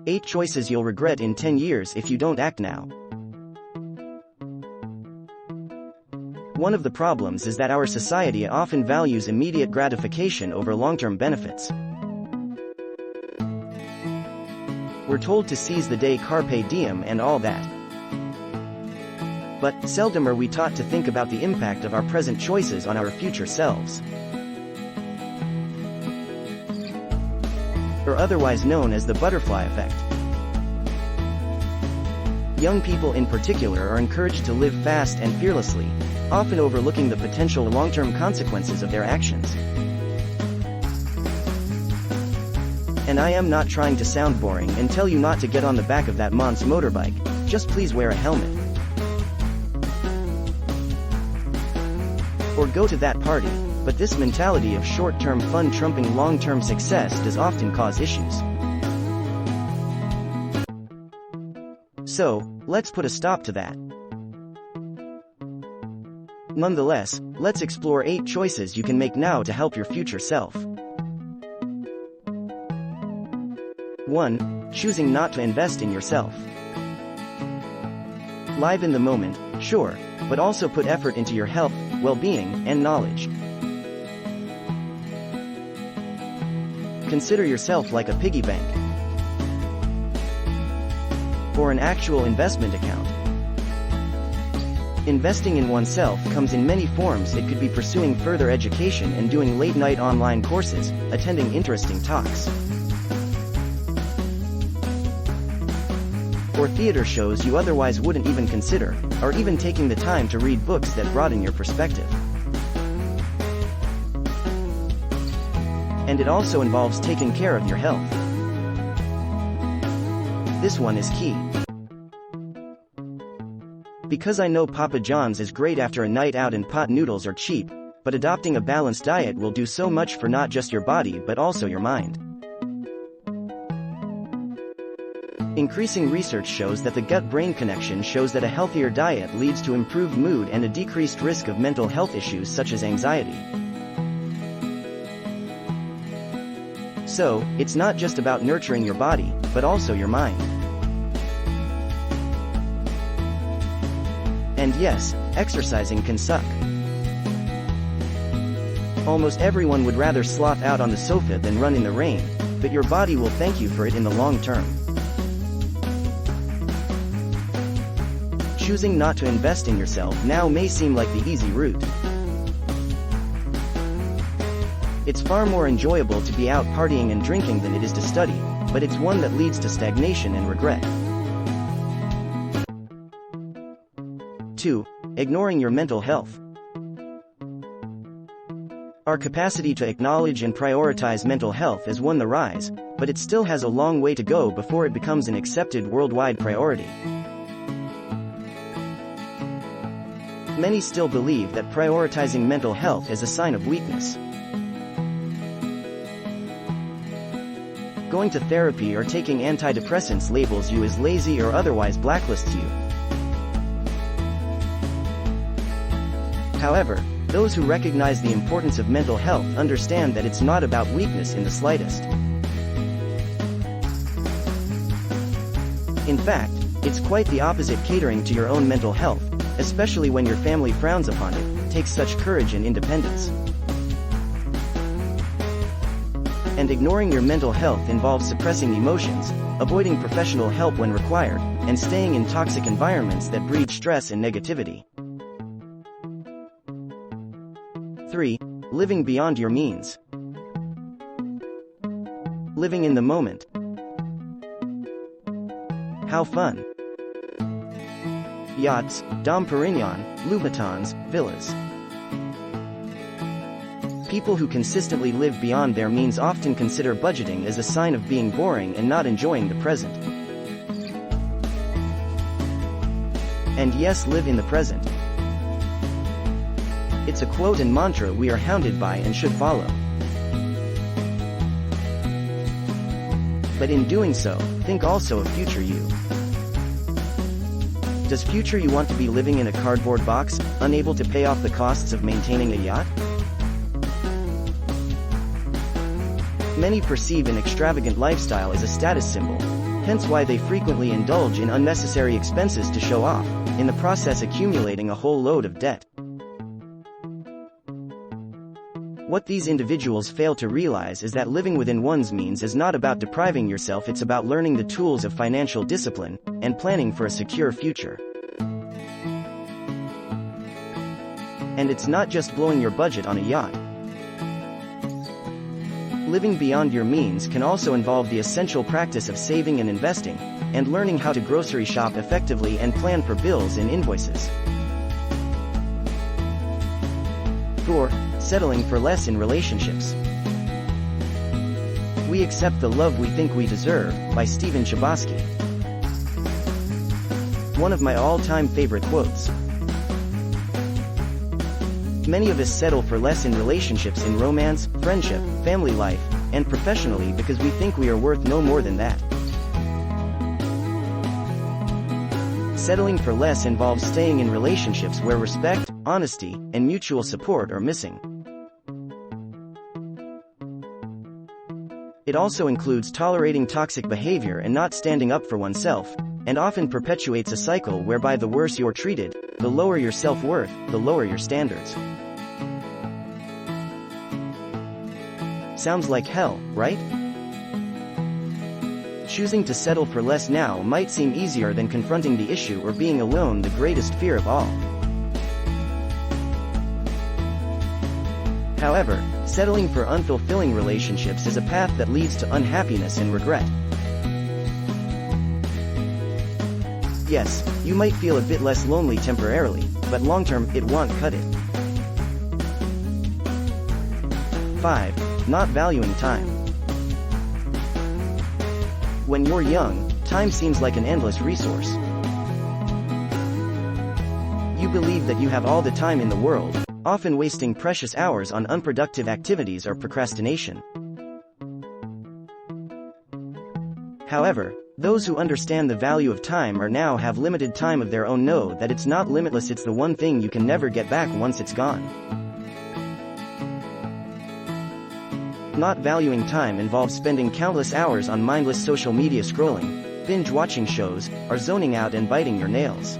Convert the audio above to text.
8 choices you'll regret in 10 years if you don't act now. One of the problems is that our society often values immediate gratification over long-term benefits. We're told to seize the day, carpe diem, and all that. But seldom are we taught to think about the impact of our present choices on our future selves. Or otherwise known as the butterfly effect. Young people in particular are encouraged to live fast and fearlessly, often overlooking the potential long-term consequences of their actions. And I am not trying to sound boring and tell you not to get on the back of that Mons motorbike, just please wear a helmet. Or go to that party, but this mentality of short-term fun trumping long-term success does often cause issues. So, let's put a stop to that. Nonetheless, let's explore 8 choices you can make now to help your future self. 1. Choosing not to invest in yourself. Live in the moment, sure, but also put effort into your health, well-being, and knowledge. Consider yourself like a piggy bank, or an actual investment account. Investing in oneself comes in many forms. It could be pursuing further education and doing late-night online courses, attending interesting talks, or theater shows you otherwise wouldn't even consider, or even taking the time to read books that broaden your perspective. And it also involves taking care of your health. This one is key. Because I know Papa John's is great after a night out and pot noodles are cheap, but adopting a balanced diet will do so much for not just your body but also your mind. Increasing research shows that the gut-brain connection shows that a healthier diet leads to improved mood and a decreased risk of mental health issues such as anxiety. So, it's not just about nurturing your body, but also your mind. And yes, exercising can suck. Almost everyone would rather sloth out on the sofa than run in the rain, but your body will thank you for it in the long term. Choosing not to invest in yourself now may seem like the easy route. It's far more enjoyable to be out partying and drinking than it is to study, but it's one that leads to stagnation and regret. 2. Ignoring your mental health. Our capacity to acknowledge and prioritize mental health has won the rise, but it still has a long way to go before it becomes an accepted worldwide priority. Many still believe that prioritizing mental health is a sign of weakness. Going to therapy or taking antidepressants labels you as lazy or otherwise blacklists you. However, those who recognize the importance of mental health understand that it's not about weakness in the slightest. In fact, it's quite the opposite. Catering to your own mental health, especially when your family frowns upon it, takes such courage and independence. And ignoring your mental health involves suppressing emotions, avoiding professional help when required, and staying in toxic environments that breed stress and negativity. 3. Living beyond your means. Living in the moment. How fun! Yachts, Dom Perignon, Louboutins, villas. People who consistently live beyond their means often consider budgeting as a sign of being boring and not enjoying the present. And yes, live in the present. It's a quote and mantra we are hounded by and should follow. But in doing so, think also of future you. Does future you want to be living in a cardboard box, unable to pay off the costs of maintaining a yacht? Many perceive an extravagant lifestyle as a status symbol, hence why they frequently indulge in unnecessary expenses to show off, in the process accumulating a whole load of debt. What these individuals fail to realize is that living within one's means is not about depriving yourself, it's about learning the tools of financial discipline, and planning for a secure future. And it's not just blowing your budget on a yacht. Living beyond your means can also involve the essential practice of saving and investing, and learning how to grocery shop effectively and plan for bills and invoices. 4. Settling for less in relationships. We Accept the Love We Think We Deserve, by Stephen Chbosky. One of my all-time favorite quotes. Many of us settle for less in relationships, in romance, friendship, family life, and professionally, because we think we are worth no more than that. Settling for less involves staying in relationships where respect, honesty, and mutual support are missing. It also includes tolerating toxic behavior and not standing up for oneself, and often perpetuates a cycle whereby the worse you're treated, the lower your self-worth, the lower your standards. Sounds like hell, right? Choosing to settle for less now might seem easier than confronting the issue or being alone, the greatest fear of all. However, settling for unfulfilling relationships is a path that leads to unhappiness and regret. Yes, you might feel a bit less lonely temporarily, but long-term, it won't cut it. 5. Not valuing time. When you're young, time seems like an endless resource. You believe that you have all the time in the world, often wasting precious hours on unproductive activities or procrastination. However, those who understand the value of time or now have limited time of their own know that it's not limitless, it's the one thing you can never get back once it's gone. Not valuing time involves spending countless hours on mindless social media scrolling, binge watching shows, or zoning out and biting your nails.